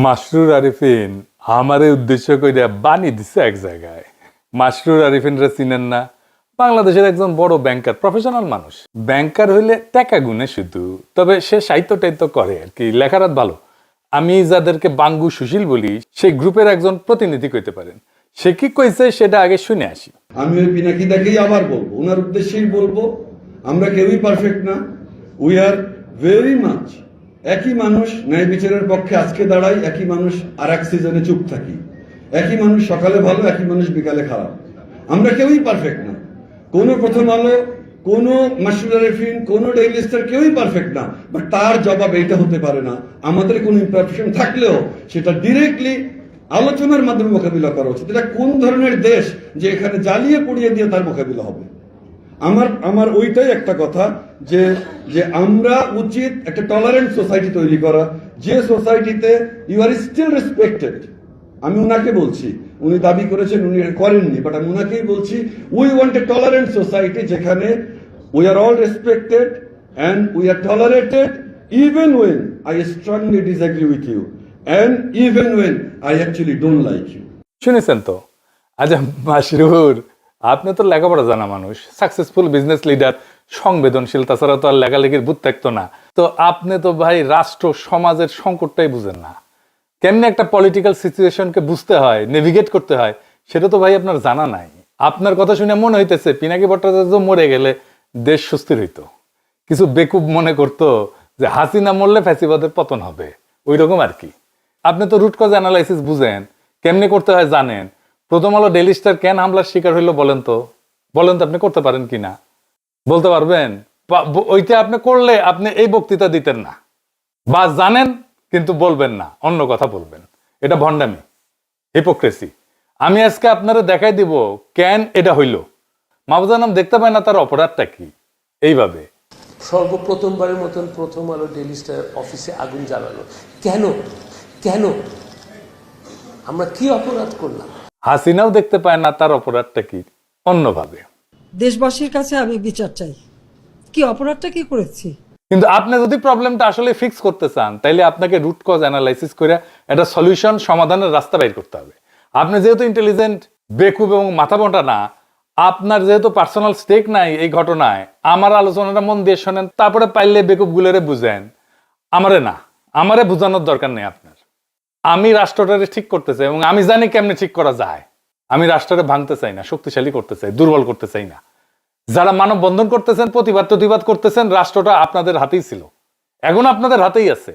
মাসরুর আরিফিন আমারে উদ্দেশ্য করে বানি দিছে এক জায়গায়। মাসরুর আরিফিনরা চিনেন না? বাংলাদেশের একজন বড় ব্যাংকার, প্রফেশনাল মানুষ। ব্যাংকার হইলে টাকা গুনে শুধু, তবে সে সাহিত্য টাইত্য করে আর কি, লেখারাত ভালো। আমি যাদেরকে বাঙ্গু সুশীল বলি, সেই গ্রুপের একজন প্রতিনিধি কইতে পারেন। সে কি কইছে সেটা আগে শুনে আসি। আমি ওই পিনাকিদাকেই আবার বলবো, ওনার উদ্দেশ্যেই বলবো, আমরা কেউই পারফেক্ট না। উই আর ভেরি মাচ একই মানুষ, ন্যায় বিচারের পক্ষে আজকে দাঁড়াই, একই মানুষ আর এক সিজনে চুপ থাকি, একই মানুষ সকালে ভালো, একই মানুষ বিকালে খারাপ। আমরা কেউই পারফেক্ট না। কোনো প্রথম আলো, কোনো মাসরুর আরিফিন, কোনো ডেইলি স্টার কেউই পারফেক্ট না। বাট তার জবাব এইটা হতে পারে না, আমাদের কোনো ইমপারফেকশন থাকলেও সেটা ডিরেক্টলি আলোচনার মাধ্যমে মোকাবিলা করা উচিত। এটা কোন ধরনের দেশ যে এখানে জ্বালিয়ে পুড়িয়ে দিয়ে তার মোকাবিলা হবে? আমার ওইটাই একটা কথা, যে যে আমরা উচিত একটা টলারেন্ট সোসাইটি তৈরি করা, যে সোসাইটিতে ইউ আর স্টিল রেসপেক্টেড। আমি উনাকে বলছি, উনি দাবি করেছেন, উনি করেননি, বাট আমি উনাকেই বলছি, we want a tolerant society যেখানে we are all respected and we are tolerated even when I strongly disagree with you and even when I actually don't like you. শুনেছেন তো? আচ্ছা মাসরুর, আপনি তো লেখাপড়া জানা মানুষ, সাকসেসফুল বিজনেস লিডার, সংবেদনশীল, তাছাড়া তো আর লেখালেখির বুদ্ধ থাকতো না। তো আপনি তো ভাই রাষ্ট্র সমাজের সংকটটাই বুঝেন না। কেমনি একটা পলিটিক্যাল সিচুয়েশনকে বুঝতে হয়, নেভিগেট করতে হয়, সেটা তো ভাই আপনার জানা নাই। আপনার কথা শুনে মনে হইতেছে পিনাকি ভট্টাচার্য মরে গেলে দেশ সুস্থির হইতো। কিছু বেকুব মনে করতো যে হাসিনা মরলে ফ্যাসিবাদের পতন হবে, ওই রকম আর কি। আপনি তো রুট কজ অ্যানালাইসিস বুঝেন, কেমনে করতে হয় জানেন। প্রথম আলো ডেইলি স্টার কেন হামলার শিকার হইলো বলেন তো আপনি করতে পারেন কিনা বলতে পারবেন? ওইটা আপনি করলে আপনি এই বক্তৃতা দিতেন না, বা জানেন কিন্তু বলবেন না, অন্য কথা বলবেন। এটা ভণ্ডামি, হিপোক্রেসি। আমি আজকে আপনারা দেখাই দিব কেন এটা হইল। মাহবুজা নাম দেখতে পায় না, তার অপরাধটা কি? এইভাবে সর্বপ্রথমবারের মতন প্রথম আলো ডেইলি স্টার অফিসে আগুন জ্বালালো কেন? কেন? আমরা কি অপরাধ করলাম? হাসিনাও দেখতে পায় না, তার অপরাধটা কি? অন্যভাবে দেশবাসীর কাছে আমি বিচার চাই, কি অপরাধটা কি করেছি। কিন্তু আপনি যদি প্রবলেমটা আসলে ফিক্স করতে চান, তাইলে আপনাকে রুট কজ অ্যানালাইসিস করে একটা সলিউশন, সমাধানের রাস্তা বের করতে হবে। আপনি যেহেতু ইন্টেলিজেন্ট, বেকুব এবং মাথা মোটা না, আপনার যেহেতু পার্সোনাল স্টেক নাই এই ঘটনায়, আমার আলোচনাটা মন দিয়ে শোনেন, তারপরে পাইলে বেকুব গুলোরে বুঝেন। আমারে বুঝানোর দরকার নেই আপনার। আমি রাষ্ট্রটারে ঠিক করতে চাই এবং আমি জানি কেমনে ঠিক করা যায়। আমি রাষ্ট্রটা ভাঙতে চাই না, শক্তিশালী করতে চাই, দুর্বল করতে চাই না। যারা মানব বন্ধন করতেছেন, প্রতিবাদ করতেছেন, রাষ্ট্রটা আপনাদের হাতেই ছিল, এখন আপনাদের হাতেই আছে।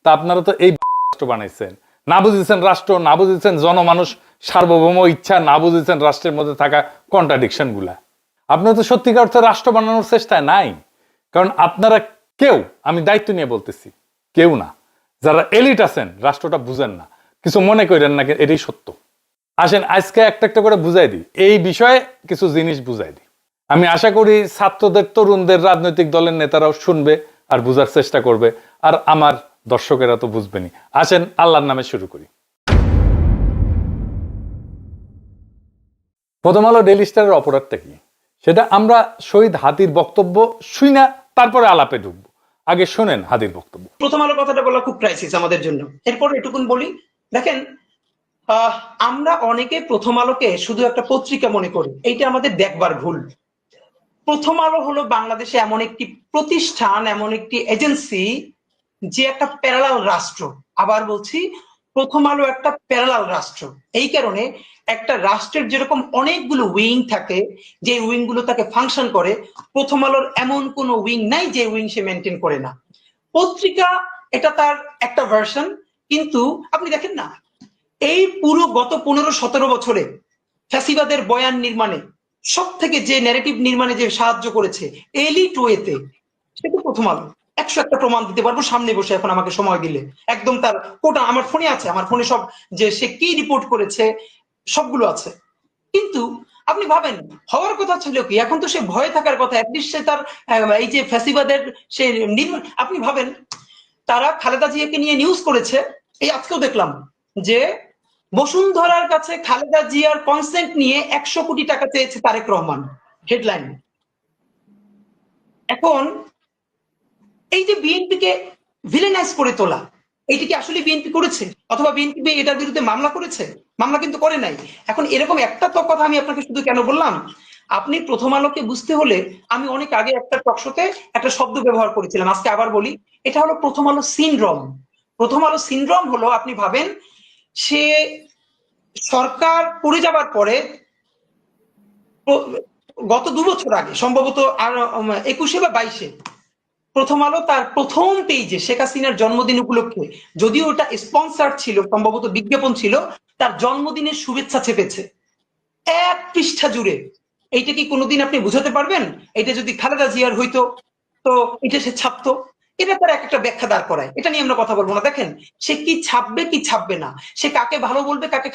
তা আপনারা তো এই রাষ্ট্র বানাইছেন, না বুঝেছেন রাষ্ট্র, না বুঝেছেন জনমানুষ সার্বভৌম ইচ্ছা, না বুঝেছেন রাষ্ট্রের মধ্যে থাকা কন্ট্রাডিকশন গুলা। আপনারা তো সত্যিকার অর্থে রাষ্ট্র বানানোর চেষ্টায় নাই, কারণ আপনারা কেউ, আমি দায়িত্ব নিয়ে বলতেছি, কেউ না, যারা এলিট আছেন রাষ্ট্রটা বুঝেন না। কিছু মনে করেন না, এটাই সত্য। আসেন আজকে একটা একটা করে বুঝাই দিই, এই বিষয়ে কিছু জিনিস বুঝাই দিই। আমি আশা করি ছাত্রদের, তরুণদের, রাজনৈতিক দলের নেতারাও শুনবে আর বুঝার চেষ্টা করবে, আর আমার দর্শকেরা তো বুঝবেনি। আসেন আল্লাহর নামে শুরু করি। প্রথম আলো ডেইলি স্টারের অপরাধটা কি সেটা আমরা শহীদ হাদির বক্তব্য শুই না, তারপরে আলাপে ঢুকবো। আগে শোনেন হাদির বক্তব্য। প্রথম আলো কথাটা বলা খুব ক্রাইসিস আমাদের জন্য। এরপর এটুকুন বলি, দেখেন আমরা অনেকে প্রথম আলোকে শুধু একটা পত্রিকা মনে করি, এইটা আমাদের দেখবার ভুল। প্রথম আলো হলো বাংলাদেশে এমন একটি প্রতিষ্ঠান, এমন একটি এজেন্সি, যে একটা প্যারালাল রাষ্ট্র। আবার বলছি, প্রথম আলো একটা প্যারালাল রাষ্ট্র। এই কারণে একটা রাষ্ট্রের যেরকম অনেকগুলো উইং থাকে, যে উইং গুলো তাকে ফাংশন করে, প্রথম আলোর এমন কোনো উইং নাই যে উইং সে মেনটেন করে না। পত্রিকা এটা তার একটা ভার্সন, কিন্তু আপনি দেখেন না, এই পুরো গত 15-17 বছরে ফ্যাসিবাদের বয়ান নির্মাণে সব থেকে যে ন্যারেটিভ নির্মাণে যে সাহায্য করেছে এলিট ওয়েতে, সেটা প্রথম আলো। 101টা প্রমাণ দিতে পারবো সামনে বসে, এখন আমাকে সময় দিলে একদম তার কোটা আমার ফোনে আছে, আমার ফোনে সব, যে সে কি রিপোর্ট করেছে সবগুলো আছে। কিন্তু আপনি ভাবেন, হওয়ার কথা ছিল কি, এখন তো সে ভয়ে থাকার কথা, অ্যাটলিস্ট সে তার এই যে ফ্যাসিবাদের সে আপনি ভাবেন, তারা খালেদা জিয়াকে নিয়ে নিউজ করেছে। এই আজকেও দেখলাম যে বসুন্ধরার কাছে খালেদা জিয়ার কনসেন্ট নিয়ে 100 কোটি টাকা চেয়েছে তারেক রহমান, হেডলাইন। এখন এই যে বিএনপিকে ভিলেনাইজ করে তোলা, এইটা কি আসলে বিএনপি করেছে? অথবা বিএনপি এটার বিরুদ্ধে মামলা করেছে? মামলা কিন্তু করে নাই। এখন এরকম একটা তো কথা আমি আপনাকে শুধু কেন বললাম, আপনি প্রথম আলোকে বুঝতে হলে আমি অনেক আগে একটা টকশোতে একটা শব্দ ব্যবহার করেছিলাম, আজকে আবার বলি, এটা হলো প্রথম আলো সিনড্রোম। প্রথম আলো সিনড্রোম হলো, আপনি ভাবেন, সে সরকার পড়ে যাবার পরে গত 2 বছর আগে সম্ভবত আর 21 বা 22-এ প্রথম আলো তার প্রথম পেজে শেখ হাসিনার জন্মদিন উপলক্ষে, যদিও ওটা স্পন্সার ছিল, সম্ভবত বিজ্ঞাপন ছিল, তার জন্মদিনের শুভেচ্ছা চেপেছে 1 পৃষ্ঠা জুড়ে। এইটা কি কোনোদিন আপনি বুঝাতে পারবেন? এটা যদি খালেদা জিয়ার হইতো তো এটা সে ছাপতো? এটা তার একটা ব্যাখ্যা দাঁড় করায়, এটা নিয়ে আমরা কথা বলবো না। দেখেন, সে কি ছাপবে কি ছাপবে না, সে কাকে ভালো বলবে কাকে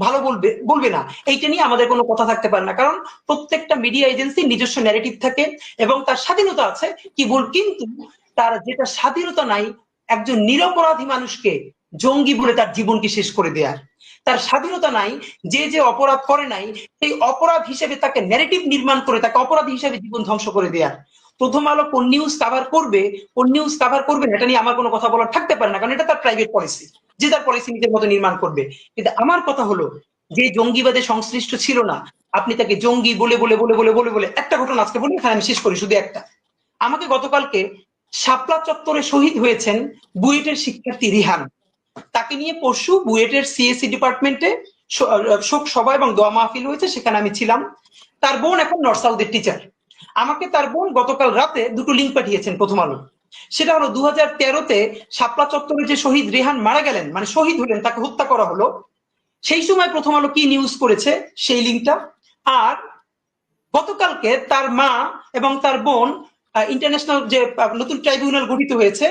ভালো বলবে বলবে না, এইটা নিয়ে আমাদের কোনো কথা থাকতে পারে না। কারণ প্রত্যেকটা মিডিয়া এজেন্সি নিজস্ব ন্যারেটিভ থাকে এবং তার স্বাধীনতা আছে, কিন্তু তার যেটা স্বাধীনতা নাই, একজন নিরপরাধী মানুষকে জঙ্গি বলে তার জীবনকে শেষ করে দেয়ার। তার স্বাধীনতা নাই যে যে অপরাধ করে নাই সেই অপরাধ হিসেবে তাকে ন্যারেটিভ নির্মাণ করে তাকে অপরাধী হিসেবে জীবন ধ্বংস করে দেয়ার। প্রথম আলো কোন নিউজ কাভার করবে কোন নিউজ কাভার করবে না, এটা নিয়ে আমার কোনো কথা বলার থাকতে পারে না, কারণ এটা তার প্রাইভেট পলিসি, যে তার পলিসি নিজের মতো নির্মাণ করবে। কিন্তু আমার কথা হলো, যে জঙ্গিবাদে সংশ্লিষ্ট ছিল না, আপনি তাকে জঙ্গি বলে বলে বলে বলে বলে বলে একটা ঘটনা আজকে বলি, এখানে আমি শেষ করি শুধু একটা। আমাকে গতকালকে শাপলা চত্বরে শহীদ হয়েছেন বুয়েটের শিক্ষার্থী রিহান, তাকে নিয়ে পরশু বুয়েটের সিএসসি ডিপার্টমেন্টে শোক সভা এবং দোয়া মাহফিল হয়েছে, সেখানে আমি ছিলাম। তার বোন এখন নর্থ সাউথের টিচার। আমাকে তার বোন গতকাল রাতে 2টো লিঙ্ক পাঠিয়েছেন প্রথম আলো। সেটা হলো 2013-তে শাপলা চত্বরে যে শহীদ রেহান মারা গেলেন, মানে শহীদ হলেন, তাকে হত্যা করা হলো, সেই সময় প্রথম আলো কি নিউজ করেছে সেই লিঙ্কটা। আর গতকালকে তার মা এবং তার বোন ইন্টারন্যাশনাল যে নতুন ট্রাইব্যুনাল গঠিত হয়েছে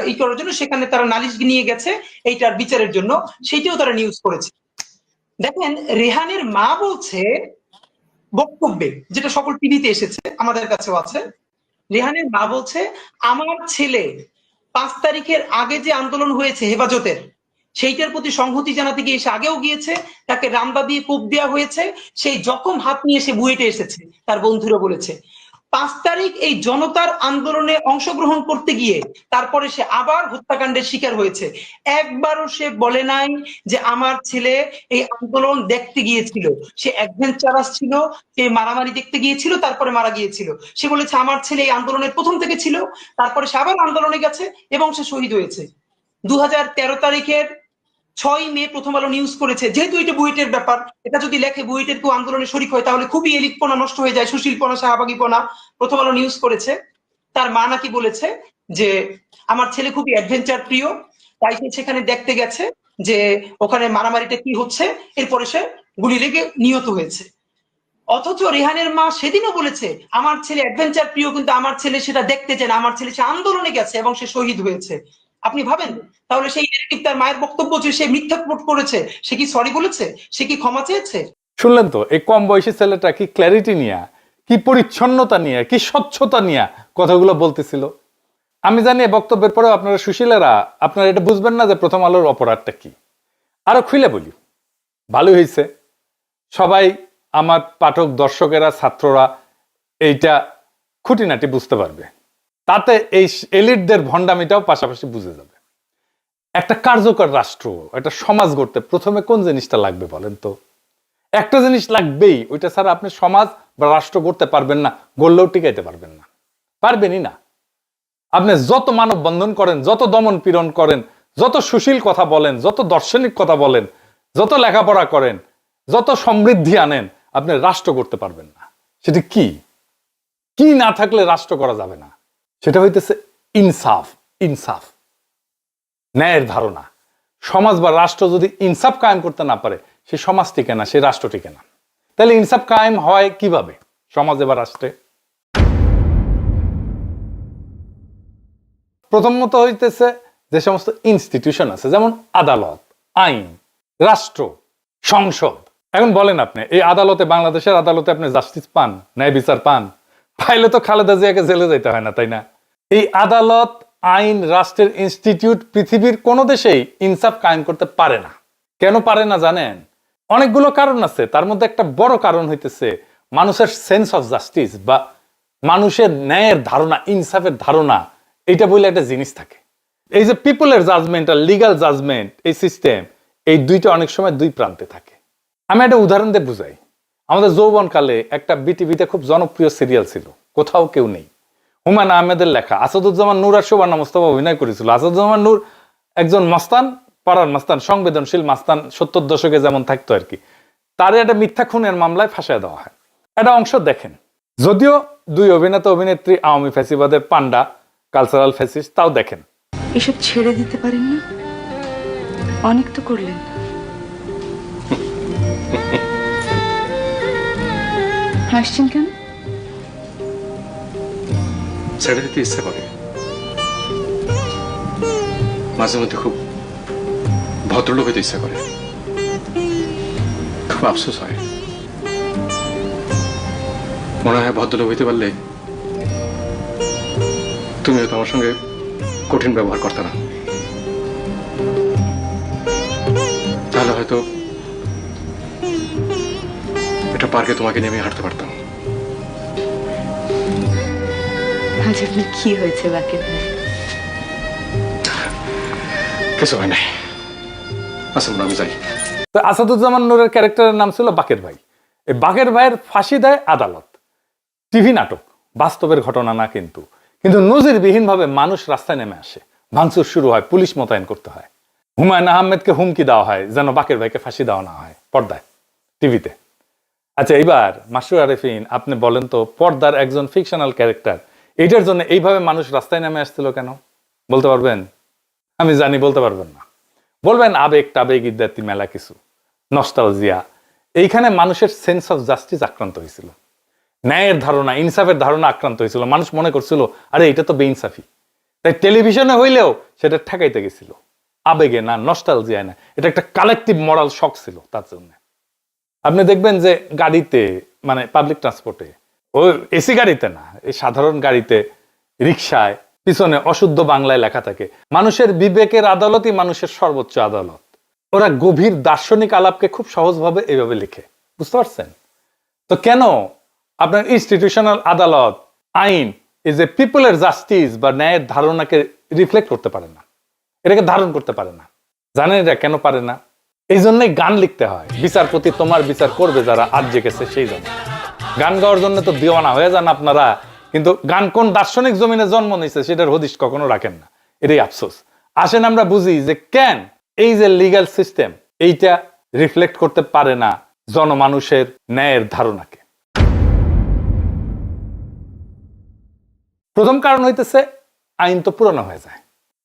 এই করার জন্য, সেখানে তারা নালিশ নিয়ে গেছে এইটার বিচারের জন্য, সেইটাও তারা নিউজ করেছে। দেখেন, রেহানের মা বলছে বক্তব্যে, যেটা সকল টিভিতে এসেছে, আমাদের কাছেও আছে, রেহানের মা বলছে, আমার ছেলে 5 তারিখের আগে যে আন্দোলন হয়েছে হেফাজতের, সেইটার প্রতি সংহতি জানাতে গিয়ে সে আগেও গিয়েছে, তাকে রামদা দিয়ে কোপ দেওয়া হয়েছে, সেই জখম হাত নিয়ে সে বুয়েটে এসেছে, তার বন্ধুরা বলেছে। 5 তারিখ এই জনতার আন্দোলনে অংশগ্রহণ করতে গিয়ে তারপরে সে আবার হত্যাকাণ্ডের শিকার হয়েছে। একবারও সে বলে নাই যে আমার ছেলে এই আন্দোলন দেখতে গিয়েছিল, সে অ্যাডভেঞ্চারাস ছিল, সে মারামারি দেখতে গিয়েছিল, তারপরে মারা গিয়েছিল। সে বলেছে আমার ছেলে এই আন্দোলনের প্রথম থেকে ছিল, তারপরে সে আবার আন্দোলনে গেছে এবং সে শহীদ হয়েছে। 2013 তারিখের 6 মে প্রথম আলো নিউজ করেছে, যেহেতু এটা বুয়েটের ব্যাপার, এটা যদি লেখে বুয়েটের কেউ আন্দোলনে শরিক হয় তাহলে খুবই এলিটপনা নষ্ট হয়ে যায়, সুশীলপনা শাহবাগীপনা। প্রথম আলো নিউজ করেছে, তার মা নাকি বলেছে যে আমার ছেলে খুবই অ্যাডভেঞ্চার প্রিয়, তাই সে সেখানে দেখতে গেছে যে ওখানে মারামারিটা কি হচ্ছে, এরপরে সে গুলি লেগে নিহত হয়েছে। অথচ রেহানের মা সেদিনও বলেছে আমার ছেলে অ্যাডভেঞ্চার প্রিয়, কিন্তু আমার ছেলে সেটা দেখতে চায় না, আমার ছেলে সে আন্দোলনে গেছে এবং সে শহীদ হয়েছে। আপনি ভাবেন, তাহলে সেই নেগেটিভ তার মায়ের বক্তব্য যে সে মিথ্যা রিপোর্ট করেছে, সে কি সরি বলেছে, সে কি ক্ষমা চেয়েছে? শুনলেন তো, এই কম বয়সী ছেলেটা কি ক্ল্যারিটি নিয়ে, কি পরিচ্ছন্নতা নিয়ে, কি স্বচ্ছতা নিয়ে কথাগুলো বলতেছিল। আমি জানি বক্তব্যের পরেও আপনারা সুশীলেরা আপনারা এটা বুঝবেন না যে প্রথম আলোর অপরাধটা কি। আরো খুলে বলি, ভালো হয়েছে সবাই আমার পাঠক দর্শকেরা ছাত্ররা এইটা খুঁটিনাটি বুঝতে পারবে, তাতে এই এলিটদের ভণ্ডামিটাও পাশাপাশি বুঝে যাবে। একটা কার্যকর রাষ্ট্র, একটা সমাজ গড়তে প্রথমে কোন জিনিসটা লাগবে বলেন তো? একটা জিনিস লাগবেই, ওইটা ছাড়া আপনি সমাজ বা রাষ্ট্র গড়তে পারবেন না, গড়লেও টিকাইতে পারবেন না, পারবেনই না। আপনি যত মানব বন্ধন করেন, যত দমন পীড়ন করেন, যত সুশীল কথা বলেন, যত দার্শনিক কথা বলেন, যত লেখাপড়া করেন, যত সমৃদ্ধি আনেন, আপনি রাষ্ট্র করতে পারবেন না। সেটা কি কি না থাকলে রাষ্ট্র করা যাবে না, সেটা হইতেছে ইনসাফ। ইনসাফ, ন্যায়ের ধারণা। সমাজ বা রাষ্ট্র যদি ইনসাফ কায়েম করতে না পারে, সে সমাজ টিকে না, সে রাষ্ট্র টিকে না। তাহলে ইনসাফ কায়েম হয় কিভাবে সমাজে বা রাষ্ট্রে? প্রথমত হইতেছে যে সমস্ত ইনস্টিটিউশন আছে, যেমন আদালত, আইন, রাষ্ট্র, সংসদ। এখন বলেন আপনি এই আদালতে, বাংলাদেশের আদালতে আপনি জাস্টিস পান, ন্যায় বিচার পান? পাইলে তো খালেদা জিয়াকে জেলে যেতে হয় না, তাই না? এই আদালত, আইন, রাষ্ট্রের ইনস্টিটিউট পৃথিবীর কোন দেশেই ইনসাফ কায়েম করতে পারে না। কেন পারে না জানেন? অনেকগুলো কারণ আছে, তার মধ্যে একটা বড় কারণ হইতেছে মানুষের সেন্স অফ জাস্টিস বা মানুষের ন্যায়ের ধারণা, ইনসাফের ধারণা, এটা বলে একটা জিনিস থাকে। এই যে পিপলের জাজমেন্ট আর লিগাল জাজমেন্ট, এই সিস্টেম, এই দুইটা অনেক সময় দুই প্রান্তে থাকে। আমি একটা উদাহরণ দিয়ে বুঝাই। আমাদের যৌবনকালে একটা বিটিভিতে খুব জনপ্রিয় সিরিয়াল ছিল, কোথাও কেউ নেই। হুমায়ুন আহমেদের লেখা, আসাদুজ্জামান নূর আর শোভানা মোস্তফা অভিনয় করেছিল। আসাদুজ্জামান নূর একজন মাস্তান, পাড়ার মাস্তান, সংবেদনশীল মাস্তান, 70 দশকে যেমন থাকতো আর কি। তার একটা মিথ্যা খুনের মামলায় ফাঁসায় দেওয়া হয়। একটা অংশ দেখেন। যদিও দুই অভিনেতা অভিনেত্রী আওয়ামী ফ্যাসিবাদের পান্ডা, কালচারাল ফ্যাসিস্ট, তাও দেখেন। এসব ছেড়ে দিতে পারেন না? অনেক তো করলেন। হাসছেন কেন? ছেড়ে দিতে ইচ্ছে করে, মাঝে মধ্যে খুব ভদ্রলোক হইতে ইচ্ছা করে, খুব আফসোস হয়। মনে হয় ভদ্রলোক হইতে পারলে তুমিও তো আমার সঙ্গে কঠিন ব্যবহার করতে না, তাহলে হয়তো এটা পার্কে তোমাকে নিয়ে আমি হাঁটতে পারতাম। আজ আপনার কি হয়েছে বাকের ভাই? কিছু হয় নাই। আচ্ছা আমি যাই। তো আসাদুজ্জামান নূরের ক্যারেক্টারের নাম ছিল বাকের ভাই। এই বাকের ভাইয়ের ফাঁসি দেয় আদালত। টিভি নাটক, বাস্তবের ঘটনা না কিন্তু। কিন্তু নজিরবিহীন ভাবে মানুষ রাস্তায় নেমে আসে, ভাঙচুর শুরু হয়, পুলিশ মোতায়েন করতে হয়। হুমায়ুন আহমেদকে হুমকি দেওয়া হয় যেন বাকের ভাইকে ফাঁসি দেওয়া না হয়, পর্দায়, টিভিতে। আচ্ছা, এইবার মাসরুর আরেফিন, আপনি বলেন তো, পর্দার একজন ফিকশনাল ক্যারেক্টার, এইটার জন্য এইভাবে মানুষ রাস্তায় নেমে আসছিল কেন? বলতে পারবেন? আমি জানি বলতে পারবেন না। বলবেন আবেগ টাবেগ ইত্যাদি মেলা কিছু, নস্টালজিয়া। এইখানে মানুষের সেন্স অফ জাস্টিস আক্রান্ত হয়েছিল, ন্যায়ের ধারণা, ইনসাফের ধারণা আক্রান্ত হয়েছিল। মানুষ মনে করছিল আরে এটা তো বেইনসাফি, তাই টেলিভিশনে হইলেও সেটা ঠেকাইতে গেছিল। আবেগে না, নস্টালজিয়ায় না, এটা একটা কালেকটিভ মরাল শক ছিল তার জন্য। আপনি দেখবেন যে গাড়িতে, মানে পাবলিক ট্রান্সপোর্টে, ও এসি গাড়িতে না, এই সাধারণ গাড়িতে, রিক্সায় পিছনে অশুদ্ধ বাংলায় লেখা থাকে, মানুষের বিবেকের আদালতই মানুষের সর্বোচ্চ আদালত। ওরা গভীর দার্শনিক আলাপকে খুব সহজভাবে এইভাবে লিখে, বুঝতে পারছেন? তো কেন আপনার ইনস্টিটিউশনাল আদালত, আইন, এই যে পিপলের জাস্টিস বা ন্যায়ের ধারণাকে রিফ্লেক্ট করতে পারে না, এটাকে ধারণ করতে পারে না? জানেন এটা কেন পারে না? এই জন্যই গান লিখতে হয়, বিচারপতি তোমার বিচার করবে যারা আজ জেগেছে সেই জন্য। গান গাওয়ার জন্য তো দিওয়ানা হয়ে যান আপনারা, কিন্তু গান কোন দার্শনিক জমিনে জন্ম নিয়েছে সেটার হদিশ কখনো রাখেন না। এটাই আফসোস। আসেন আমরা বুঝি যে কেন এই যে লিগ্যাল সিস্টেম, এইটা রিফ্লেক্ট করতে পারে না জনমানুষের ন্যায়ের ধারণাকে। প্রথম কারণ হইতেছে আইন তো পুরনো হয়ে যায়,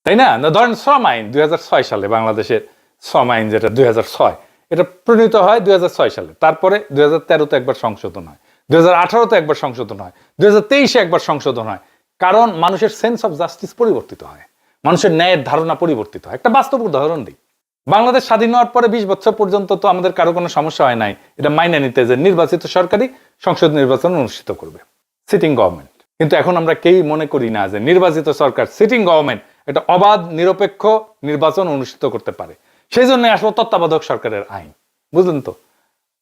তাই না? ধরেন শ্রম আইন 2006 সালে, বাংলাদেশের শ্রম আইন যেটা 2006, এটা প্রণীত হয় 2006 সালে। তারপরে 2013-তে একবার সংশোধন হয়, 2018-তে একবার সংশোধন হয়, 2023-এ একবার সংশোধন হয়। কারণ মানুষের সেন্স অফ জাস্টিস পরিবর্তিত হয়, মানুষের ন্যায়ের ধারণা পরিবর্তিত হয়। একটা বাস্তব উদাহরণ দিই। বাংলাদেশ স্বাধীন হওয়ার পরে 20 বছর পর্যন্ত তো আমাদের কারো কোনো সমস্যা হয় নাই এটা মাইনে নিতে যে নির্বাচিত সরকারি সংসদ নির্বাচন অনুষ্ঠিত করবে, সিটিং গভর্নমেন্ট। কিন্তু এখন আমরা কেউই মনে করি না যে নির্বাচিত সরকার, সিটিং গভর্নমেন্ট, এটা অবাধ নিরপেক্ষ নির্বাচন অনুষ্ঠিত করতে পারে। সেই জন্য আসলে তত্ত্বাবধায়ক সরকারের আইন, বুঝলেন তো?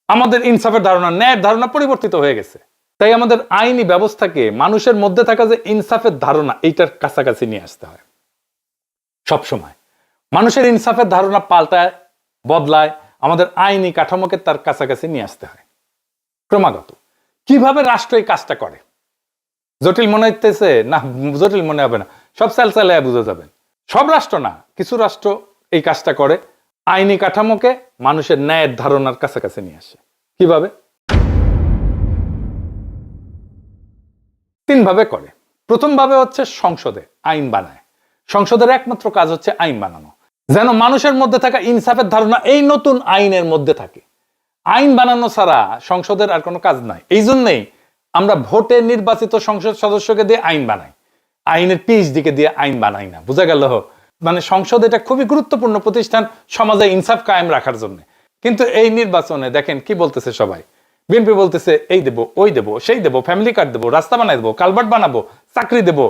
আমাদের ইনসাফের ধারণা, ন্যায়ের ধারণা পরিবর্তিত হয়ে গেছে। তাই আমাদের আইনি ব্যবস্থাকে মানুষের মধ্যে থাকা যে ইনসাফের ধারণা, এইটার কাছাকাছি নিয়ে আসতে হয় সবসময়। মানুষের ইনসাফের ধারণা পাল্টায়, বদলায়, আমাদের আইনি কাঠামোকে তার কাছাকাছি নিয়ে আসতে হয় ক্রমাগত। কিভাবে রাষ্ট্র এই কাজটা করে জটিল মনে হইতেছে না? জটিল মনে হবে না, সব চালায় বুঝে যাবেন। সব রাষ্ট্র না, কিছু রাষ্ট্র এই কাজটা করে, আইনি কাঠামোকে মানুষের ন্যায়ের ধারণার কাছাকাছি নিয়ে আসে। কিভাবে? 3 ভাবে করে। প্রথম ভাবে হচ্ছে সংসদে আইন বানায়। সংসদের একমাত্র কাজ হচ্ছে আইন বানানো, যেন মানুষের মধ্যে থাকা ইনসাফের ধারণা এই নতুন আইনের মধ্যে থাকে। আইন বানানো ছাড়া সংসদের আর কোনো কাজ নাই। এই জন্যই আমরা ভোটে নির্বাচিত সংসদ সদস্যকে দিয়ে আইন বানাই, আইনের পিএইচডিকে দিয়ে আইন বানাই না। বোঝা গেল? মানে সংসদ এটা খুবই গুরুত্বপূর্ণ প্রতিষ্ঠান সমাজে ইনসাফ কায়েম রাখার জন্য। কিন্তু এই নির্বাচনে দেখেন কি বলতেছে সবাই। বিএনপি বলতেছে এই দেব, ওই দেব, সেই দেব, ফ্যামিলি কার্ড দেবো, রাস্তা বানাই দেবো, কালভার্ট বানাবো, চাকরি দেবো।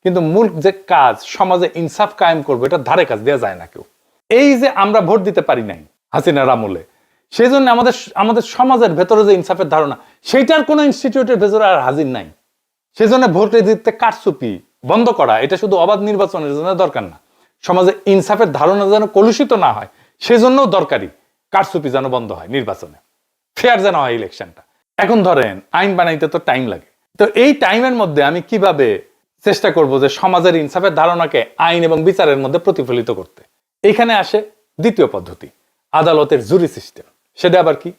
কিন্তু মূল যে কাজ, সমাজে ইনসাফ কায়েম করবো, এটা ধারে কাজ দেওয়া যায় না কেউ। এই যে আমরা ভোট দিতে পারি নাই হাসিনার আমলে, সেই জন্য আমাদের সমাজের ভেতরে যে ইনসাফের ধারণা, সেইটার কোনো ইনস্টিটিউটের ভেতরে আর হাজির নাই। সেই জন্য ভোটে দিতে কারচুপি বন্ধ করা, এটা শুধু অবাধ নির্বাচনের জন্য দরকার না, সমাজে ইনসাফের ধারণা যেন কলুষিত না হয়, সেজন্য দরকারি কারচুপি যেন বন্ধ হয়, নির্বাচনে ফেয়ার যেন হয় ইলেকশনটা। এখন ধরেন আইন বানাইতে তো টাইম লাগে, তো এই টাইমের মধ্যে আমি কিভাবে চেষ্টা করব যে সমাজের ইনসাফের ধারণাকে আইন এবং বিচারের মধ্যে প্রতিফলিত করতে। এইখানে আসে দ্বিতীয় পদ্ধতি, আদালতের জুরি সিস্টেম। সেটা আবার কি?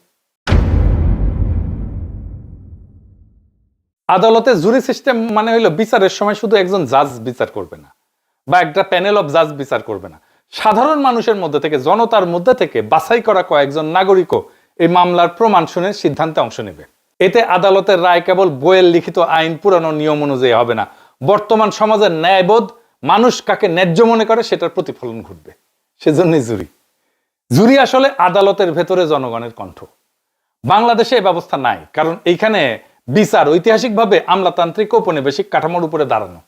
আদালতের জুরি সিস্টেম মানে হইলো বিচারের সময় শুধু একজন জাজ বিচার করবে না বা একটা প্যানেল অফ জাজ বিচার করবে না, সাধারণ মানুষের মধ্যে থেকে, জনতার মধ্যে থেকে বাছাই করা কয়েকজন নাগরিকও এই মামলার প্রমাণ শুনে সিদ্ধান্তে অংশ নেবে। এতে আদালতের রায় কেবল বইয়ের লিখিত আইন পুরানো নিয়ম অনুযায়ী হবে না, বর্তমান সমাজের ন্যায়বোধ, মানুষ কাকে ন্যায্য মনে করে সেটার প্রতিফলন ঘটবে। সেজন্যই জুরি। জুরি আসলে আদালতের ভেতরে জনগণের কণ্ঠ। বাংলাদেশে এই ব্যবস্থা নাই, কারণ এইখানে বিচার ঐতিহাসিকভাবে আমলাতান্ত্রিক ঔপনিবেশিক কাঠামোর উপরে দাঁড়ানো।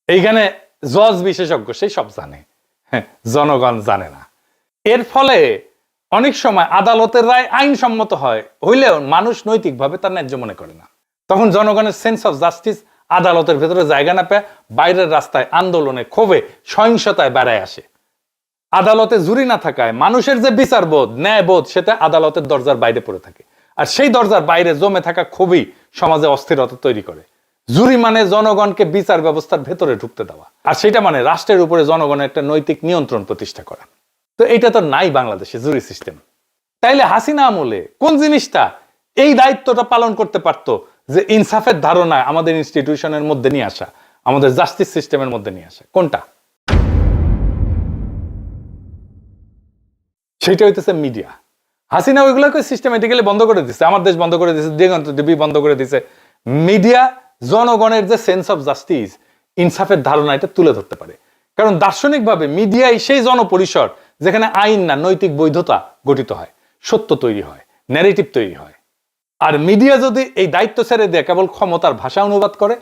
এইখানে জজ বিশেষজ্ঞ সেই সব জানে, জনগণ জানে না। এর ফলে অনেক সময় আদালতের রায় আইনসম্মত হয় হইলেও মানুষ নৈতিকভাবে তার ন্যায্য মনে করে না। তখন জনগণের সেন্স অফ জাস্টিস আদালতের ভেতরে জায়গা না পেয়ে বাইরের রাস্তায়, আন্দোলনে, ক্ষোভে, সহিংসতায় বেড়ায় আসে। আদালতে জুরি না থাকায় মানুষের যে বিচারবোধ, ন্যায়বোধ, সেটা আদালতের দরজার বাইরে পড়ে থাকে। আর সেই দরজার বাইরে জমে থাকা ক্ষোভই সমাজে অস্থিরতা তৈরি করে। জুরি মানে জনগণকে বিচার ব্যবস্থার ভেতরে ঢুকতে দেওয়া, আর সেটা মানে রাষ্ট্রের উপরে জনগণের একটা নৈতিক নিয়ন্ত্রণ প্রতিষ্ঠা করা। তো এটা তো নাই বাংলাদেশে জুরি সিস্টেম। তাইলে হাসিনা আমলে কোন জিনিসটা এই দায়িত্বটা পালন করতে পারত, যে ইনসাফের ধারণা আমাদের ইনস্টিটিউশনের মধ্যে নিয়ে আসা, আমাদের জাস্টিস সিস্টেমের মধ্যে নিয়ে আসা? কোনটা? সেটা হইতেছে মিডিয়া। হাসিনা ওইগুলোকে সিস্টেমেটিক্যালি বন্ধ করে দিচ্ছে, আমার দেশ বন্ধ করে দিচ্ছে, দিগন্ত টিভি বন্ধ করে দিচ্ছে। মিডিয়া জনগণের যে সেন্স অফ জাস্টিস, ইনসাফের ধারণা, এটা তুলে ধরতে পারে। কারণ দার্শনিকভাবে মিডিয়াই সেই জনপরিসর যেখানে আইন না, নৈতিক বৈধতা গঠিত হয়, সত্য তৈরি হয়, ন্যারেটিভ তৈরি হয়। আর মিডিয়া যদি এই দায়িত্ব ছেড়ে দিয়ে কেবল ক্ষমতার ভাষা অনুবাদ করে,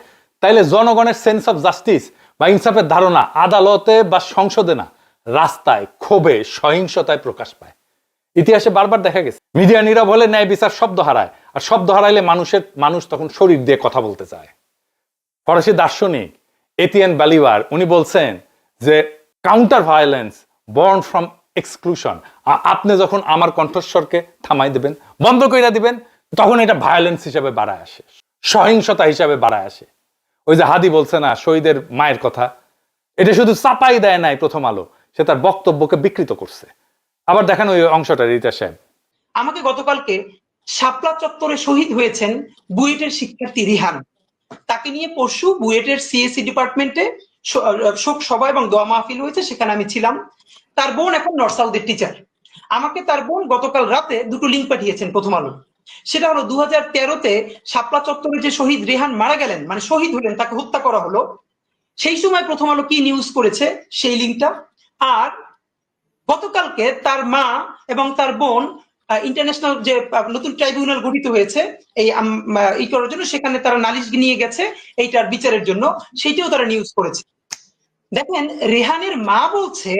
তাইলে জনগণের সেন্স অফ জাস্টিস বা ইনসাফের ধারণা আদালতে বা সংসদে না, রাস্তায়, ক্ষোভে, সহিংসতায় প্রকাশ পায়। ইতিহাসে বারবার দেখা গেছে মিডিয়া নীরব হলে ন্যায় বিচার শব্দ হারায়, আর শব্দ হারাইলে মানুষ তখন শরীর দিয়ে কথা বলতে চায়। ফরাসি দার্শনিক এতিয়ান বালিভার উনি বলছেন যে counter violence born from exclusion. আপনি যখন আমার কণ্ঠস্বরকে থামাই দিবেন, বন্ধ করে দিবেন, তখন এটা ভায়োলেন্স হিসাবে বাড়ায় আসে, সহিংসতা হিসাবে বাড়ায় আসে। ওই যে হাদি বলছে না শহীদের মায়ের কথা, এটা শুধু চাপাই দেয় নাই প্রথম আলো, সে তার বক্তব্যকে বিকৃত করছে। আবার দেখেন ওই অংশটা, রিতা সাহেব। আমাকে গতকালকে শাপলা চত্বরে শহীদ হয়েছেন বুয়েটের শিক্ষার্থী রিহান, তাকে নিয়ে পরশু বুয়েটের সিএসসি ডিপার্টমেন্টে শোক সভা এবং দোয়া মাহফিল হয়েছে, সেখানে আমি ছিলাম। তার বোন এখন নর্থ সাউথের টিচার। আমাকে তার বোন গতকাল রাতে দুটো লিঙ্ক পাঠিয়েছেন প্রথম আলো। সেটা হলো 2013-তে শাপলা চত্বরে যে শহীদ রেহান মারা গেলেন, মানে শহীদ হলেন, তাকে হত্যা করা হলো, সেই সময় প্রথম আলো কি নিউজ করেছে সেই লিঙ্কটা। আর গতকালকে তার মা এবং তার বোন ইন্টারন্যাশনাল যে নতুন ট্রাইব্যুনাল গঠিত হয়েছে এই করার জন্য, সেখানে তারা নালিশ নিয়ে গেছে এইটার বিচারের জন্য, সেইটাও তারা নিউজ করেছে। দেখেন রেহানের মা বলছে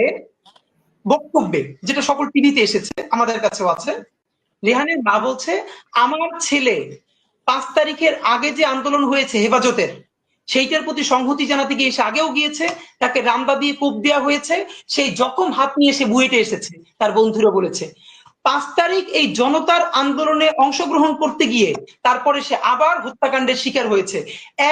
বক্তব্যে, যেটা সকল টিভিতে এসেছে, আমাদের কাছেও আছে, রেহানের মা বলছে আমার ছেলে 5 তারিখের আগে যে আন্দোলন হয়েছে হেফাজতের, সেইটার প্রতি সংহতি জানাতে গিয়ে সে আগেও গিয়েছে, তাকে রামদা দিয়ে কোপ দেওয়া হয়েছে, সেই জখম হাত নিয়ে সে বুয়েটে এসেছে। তার বন্ধুরা বলেছে 5 তারিখ এই জনতার আন্দোলনে অংশগ্রহণ করতে গিয়ে তারপরে সে আবার হত্যাকাণ্ডের শিকার হয়েছে।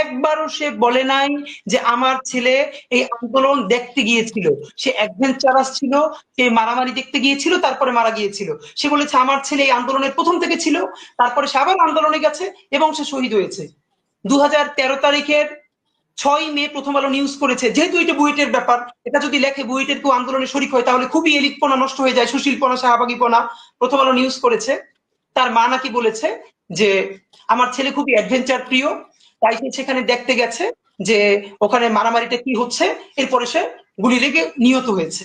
একবারও সে বলে নাই যে আমার ছেলে এই আন্দোলন দেখতে গিয়েছিল, সে অ্যাডভেঞ্চারাস ছিল, সে মারামারি দেখতে গিয়েছিল, তারপরে মারা গিয়েছিল। সে বলেছে আমার ছেলে এই আন্দোলনের প্রথম থেকে ছিল, তারপরে সে আবার আন্দোলনে গেছে এবং সে শহীদ হয়েছে। 2013 তারিখের 6 মে প্রথম আলো নিউজ করেছে, যেহেতু এটা বুয়েটের ব্যাপার, এটা যদি লেখে বুয়েটের কেউ আন্দোলনে শরিক হয় তাহলে খুবই এলিটপনা নষ্ট হয়ে যায়, সুশীলপনা, শাহবাগীপনা। প্রথম আলো নিউজ করেছে তার মা নাকি বলেছে যে আমার ছেলে খুবই অ্যাডভেঞ্চার প্রিয়, তাই সে সেখানে দেখতে গেছে যে ওখানে মারামারিটা কি হচ্ছে, এরপরে সে গুলি লেগে নিহত হয়েছে।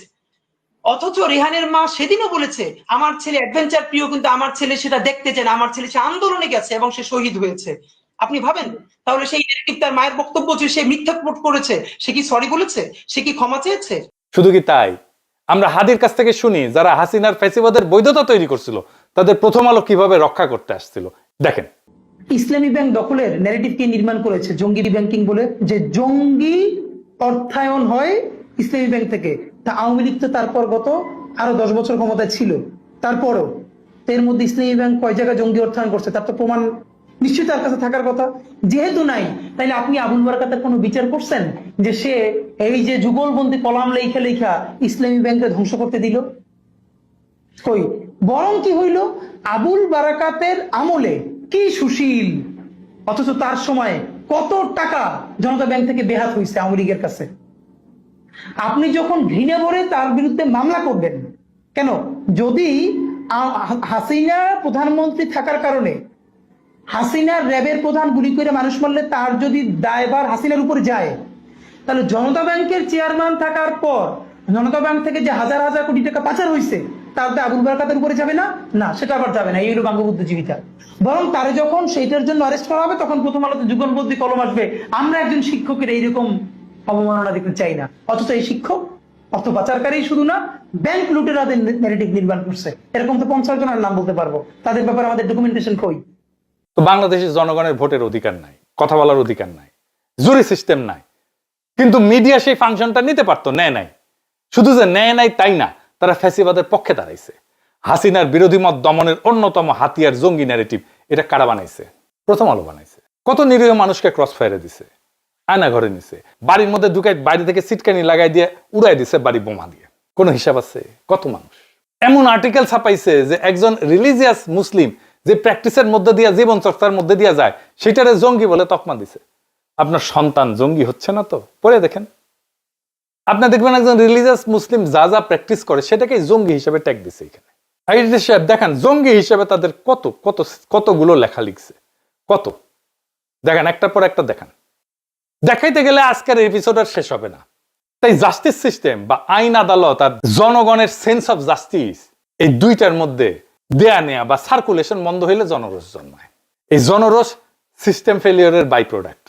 অথচ রেহানের মা সেদিনও বলেছে আমার ছেলে অ্যাডভেঞ্চার প্রিয়, কিন্তু আমার ছেলে সেটা দেখতে চায় না, আমার ছেলে সে আন্দোলনে গেছে এবং সে শহীদ হয়েছে। আপনি ভাবেন তাহলে সেই নেগেটিভ তার মায়ের বক্তব্য যে সে মিথ্যা রিপোর্ট করেছে, সে কি সরি বলেছে, সে কি ক্ষমা চেয়েছে? শুধু কি তাই, আমরা হাদির কাছ থেকে শুনি যারা হাসিনার ফ্যাসিবাদের বৈধতা তৈরি করছিল তাদের প্রথম আলো কিভাবে রক্ষা করতে আসছিল। দেখেন, ইসলামী ব্যাংক দখলের ন্যারেটিভ কে নির্মাণ করেছে জঙ্গি ব্যাংকিং বলে, যে জঙ্গি অর্থায়ন হয় ইসলামী ব্যাংক থেকে, তা আওয়ামী লীগ তো তারপর গত আরো 10 বছর ক্ষমতায় ছিল, তারপরও তো এর মধ্যে ইসলামী ব্যাংক কয় জায়গায় জঙ্গি অর্থায়ন করছে তার তো প্রমাণ নিশ্চয়ই তার কাছে থাকার কথা। যেহেতু নাই, তাইলে আপনি আবুল বারাকাতের কোনো বিচার করছেন যে সে এই যে যুগলবন্দি কলাম লেখা লেখা ইসলামী ব্যাংকে ধ্বংস করতে দিল? কই, বরং কি হইল, আবুল বারাকাতের আমলে কি সুশীল, অথচ তার সময় কত টাকা জনতা ব্যাংক থেকে বেহাত হয়েছে আওয়ামী লীগের কাছে। আপনি যখন ঘৃণা ভরে তার বিরুদ্ধে মামলা করবেন কেন? যদি হাসিনা প্রধানমন্ত্রী থাকার কারণে হাসিনার র্যাবের প্রধান গুলি করে মানুষ মারলে তার যদি দায়ভার হাসিনার উপর যায়, তাহলে জনতা ব্যাংকের চেয়ারম্যান থাকার পর জনতা ব্যাংক থেকে যে হাজার হাজার কোটি টাকা পাচার হয়েছে তার দায় আবুল বারাকাতের উপরে যাবে না? না, সেটা আবার যাবে না। এই হলো বঙ্গবুদ্ধিজীবিতা। বরং তারে যখন সেইটার জন্য অ্যারেস্ট করা হবে তখন প্রথম আলোতে যুগলবন্দি কলম আসবে, আমরা একজন শিক্ষকের এইরকম অবমাননা দেখতে চাই না। অথচ এই শিক্ষক অর্থ পাচারকারী শুধু না, ব্যাংক লুটেরাদের ন্যারেটিভ নির্মাণ করছে। এরকম তো 50 জনের নাম বলতে পারবো, তাদের ব্যাপারে আমাদের ডকুমেন্টেশন কই? তো বাংলাদেশের জনগণের ভোটের অধিকার নাই, কথা বলার অধিকার নাই, জুরি সিস্টেম নাই, কিন্তু মিডিয়া সেই ফাংশনটা নিতে পারতো, নেয় নাই। শুধু যে নেয় নাই তাই না, তারা ফ্যাসিবাদের পক্ষে দাঁড়াইছে। হাসিনার বিরোধী মত দমনের অন্যতম হাতিয়ার জঙ্গি ন্যারেটিভ, এটা কারা বানাইছে? প্রথম আলো বানাইছে। কত নিরীহ মানুষকে ক্রস ফায়ারে দিছে, আয়না ঘরে নিছে, বাড়ির মধ্যে ঢুকাই বাইরে থেকে সিটকানি লাগাই দিয়ে উড়াই দিছে বাড়ি বোমা দিয়ে। কোনো হিসাব আছে? কত মানুষ এমন আর্টিকেল ছাপাইছে যে একজন রিলিজিয়াস মুসলিম যে প্র্যাকটিসের মধ্যে দিয়া, জীবন চর্চার মধ্যে দিয়া যায়, সেটারে জঙ্গি বলে তকমা দিছে। আপনার সন্তান জঙ্গি হচ্ছে না তো? পরে দেখেন, আপনি দেখবেন একজন রিলিজিয়াস মুসলিম যা যা প্র্যাকটিস করে সেটাকে জঙ্গি হিসেবে ট্যাগ দিছে এখানে। সাহেব দেখেন, জঙ্গি হিসেবে তাদের কত কত কতগুলো লেখা লিখছে, কত দেখেন, একটার পর একটা দেখান। দেখাইতে গেলে আজকের এপিসোড আর শেষ হবে না। তাই জাস্টিস সিস্টেম বা আইন আদালত আর জনগণের সেন্স অফ জাস্টিস, এই দুইটার মধ্যে দেয়া নেয়া বা সার্কুলেশন বন্ধ হইলে জনরোষ জন্মায়। এই জনরোষ সিস্টেম ফেলিওরের বাই প্রোডাক্ট।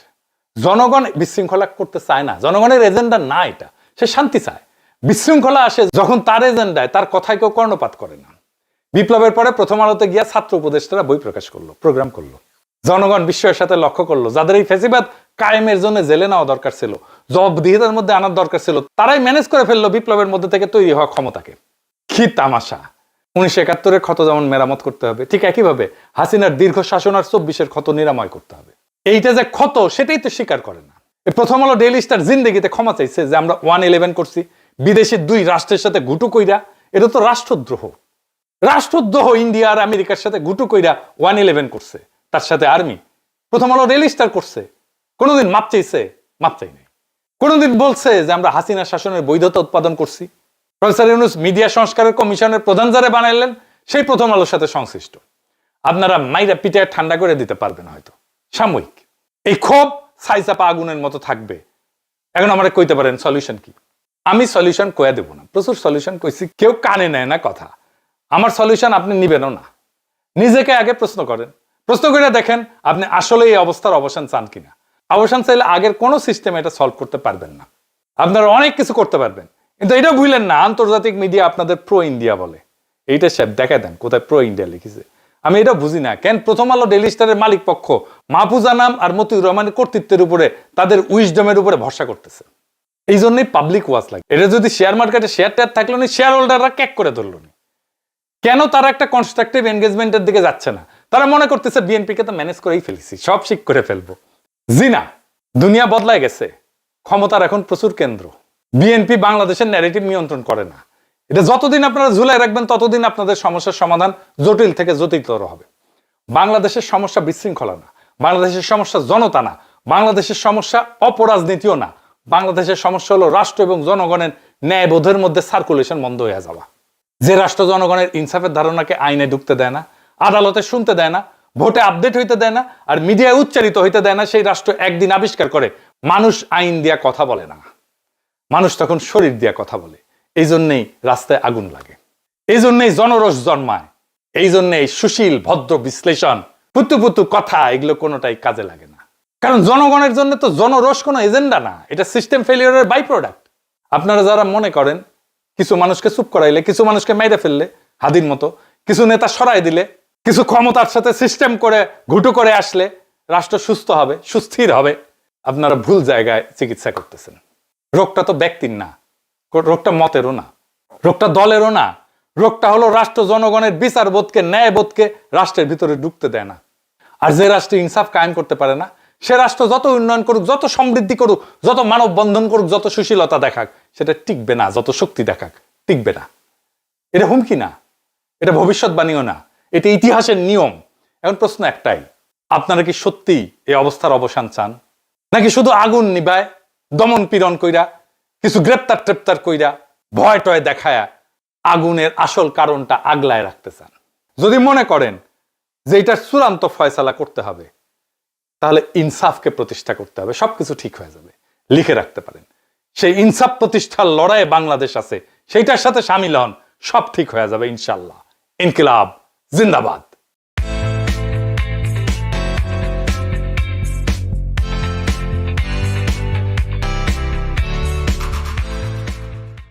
জনগণ বিশৃঙ্খলা করতে চায় না, জনগণের এজেন্ডা না এটা, সে শান্তি চায়। বিশৃঙ্খলা আসে যখন তার এজেন্ডায়, তার কথায় কেউ কর্ণপাত করে না। বিপ্লবের পরে প্রথম আলোতে গিয়া ছাত্র উপদেষ্টারা বই প্রকাশ করলো, প্রোগ্রাম করলো, জনগণ বিস্ময়ের সাথে লক্ষ্য করলো যাদের এই ফ্যাসিবাদ কায়েমের জন্য জেলে নেওয়া দরকার ছিল, জবাবদিহিতার মধ্যে আনার দরকার ছিল, তারাই ম্যানেজ করে ফেললো বিপ্লবের মধ্যে থেকে তৈরি হওয়া ক্ষমতাকে। কি তামাশা! 1971-এর ক্ষত যেমন মেরামত করতে হবে, ঠিক একইভাবে হাসিনার দীর্ঘ শাসন আর 24-এর ক্ষত নিরাময় করতে হবে। এইটা যে ক্ষত, সেটাই তো স্বীকার করে না। প্রথম আলো ডেইলি স্টার জিন্দেগিতে ক্ষমা চাইছে যে আমরা 111 করছি, বিদেশি 2 রাষ্ট্রের সাথে গুটু কইরা। এটা তো রাষ্ট্রদ্রোহ। রাষ্ট্রদ্রোহ ইন্ডিয়া আর আমেরিকার সাথে গুটু কইরা 111 করছে, তার সাথে আর্মি। প্রথম আলো ডেইলি স্টার করছে, কোনোদিন মাপ চাইছে? মাপ চাই নাই। কোনোদিন বলছে যে আমরা হাসিনা শাসনের বৈধতা উৎপাদন করছি? প্রফেসর ইউনূস মিডিয়া সংস্কারের কমিশনের প্রধান যারা বানাইলেন, সেই প্রথম আলোর সাথে সংশ্লিষ্ট। আপনারা মাইরা পিটায় ঠান্ডা করে দিতে পারবেন হয়তো, সাময়িক। এই ক্ষোভ ছাইচাপা আগুনের মতো থাকবে। এখন আমরা কইতে পারেন সলিউশন কি? আমি সলিউশন কয়ে দেব না, প্রচুর সলিউশন কইছি, কেউ কানে নেয় না কথা। আমার সলিউশন আপনি নিবেনও না। নিজেকে আগে প্রশ্ন করেন, প্রশ্ন করে দেখেন আপনি আসলে এই অবস্থার অবসান চান কিনা। অবসান চাইলে আগের কোনো সিস্টেম এটা সলভ করতে পারবেন না। আপনারা অনেক কিছু করতে পারবেন, কিন্তু এটা ভুলেন না আন্তর্জাতিক মিডিয়া আপনাদের প্রো ইন্ডিয়া বলে। এইটা সাহেব দেখা দেন কোথায় প্রো ইন্ডিয়া লিখেছে। আমি এটা বুঝি না কেন প্রথম আলো ডেইলি স্টারের মালিক পক্ষ মাহফুজা নাম আর মতিউর রহমানের কর্তৃত্বের উপরে, তাদের উইজডমের উপরে ভরসা করতেছে। এই জন্যই পাবলিক ওয়াচ লাগে। এটা যদি শেয়ার মার্কেটে শেয়ার টেয়ার থাকলো না, শেয়ার হোল্ডাররা ক্যাক করে ধরলো না। কেন তারা একটা কনস্ট্রাকটিভ এনগেজমেন্টের দিকে যাচ্ছে না? তারা মনে করতেছে বিএনপিকে তো ম্যানেজ করেই ফেলেছি, সব ঠিক করে ফেলবো। জি না, দুনিয়া বদলায় গেছে, ক্ষমতার এখন প্রচুর কেন্দ্র। বিএনপি বাংলাদেশের ন্যারেটিভ নিয়ন্ত্রণ করে না। এটা যতদিন আপনারা ঝুলাই রাখবেন ততদিন আপনাদের সমস্যার সমাধান জটিল থেকে জটিলতর হবে। বাংলাদেশের সমস্যা বিশৃঙ্খলা না, বাংলাদেশের সমস্যা জনতা না, বাংলাদেশের সমস্যা অপরাজনীতিও না। বাংলাদেশের সমস্যা হলো রাষ্ট্র এবং জনগণের ন্যায়বোধের মধ্যে সার্কুলেশন বন্ধ হয়ে যাওয়া। যে রাষ্ট্র জনগণের ইনসাফের ধারণাকে আইনে ঢুকতে দেয় না, আদালতে শুনতে দেয় না, ভোটে আপডেট হইতে দেয় না, আর মিডিয়ায় উচ্চারিত হইতে দেয় না, সেই রাষ্ট্র একদিন আবিষ্কার করে মানুষ আইন দিয়া কথা বলে না, মানুষ তখন শরীর দিয়া কথা বলে। এই জন্যেই রাস্তায় আগুন লাগে, এই জন্যেই জনরোষ জন্মায়, এই জন্যেই সুশীল ভদ্র বিশ্লেষণ, পুতু পুতু কথা, এগুলো কোনোটাই কাজে লাগে না। কারণ জনগণের জন্য তো জনরোষ কোনো এজেন্ডা না, এটা সিস্টেম ফেলিওরের বাই প্রোডাক্ট। আপনারা যারা মনে করেন কিছু মানুষকে চুপ করাইলে, কিছু মানুষকে মেরে ফেললে হাদির মতো, কিছু নেতা সরাই দিলে, কিছু ক্ষমতার সাথে সিস্টেম করে ঘুটু করে আসলে রাষ্ট্র সুস্থ হবে, সুস্থির হবে, আপনারা ভুল জায়গায় চিকিৎসা করতেছেন। রোগটা তো ব্যক্তির না, রোগটা মতেরও না, রোগটা দলেরও না, রোগটা হলো রাষ্ট্র জনগণের বিচারবোধকে, ন্যায়বোধকে রাষ্ট্রের ভিতরে ঢুকতে দেয় না। আর যে রাষ্ট্রে ইনসাফ কায়েম করতে পারে না, সে রাষ্ট্র যত উন্নয়ন করুক, যত সমৃদ্ধি করুক, যত মানব বন্ধন করুক, যত সুশীলতা দেখাক, সেটা টিকবে না। যত শক্তি দেখাক, টিকবে না। এটা হুমকি না, এটা ভবিষ্যৎবাণীও না, এটা ইতিহাসের নিয়ম। এখন প্রশ্ন একটাই, আপনারা কি সত্যি এই অবস্থার অবসান চান, নাকি শুধু আগুন নিবায় দমন পীড়ন কইরা, কিছু গ্রেপ্তার টেপ্তার কইরা, ভয় টয় দেখায়া আগুনের আসল কারণটা আগলায় রাখতে চান? যদি মনে করেন যে এটার চূড়ান্ত ফয়সালা করতে হবে, তাহলে ইনসাফকে প্রতিষ্ঠা করতে হবে, সবকিছু ঠিক হয়ে যাবে। লিখে রাখতে পারেন, সেই ইনসাফ প্রতিষ্ঠার লড়াইয়ে বাংলাদেশ আছে, সেইটার সাথে সামিল হন, সব ঠিক হয়ে যাবে ইনশাল্লাহ। ইনকিলাব জিন্দাবাদ।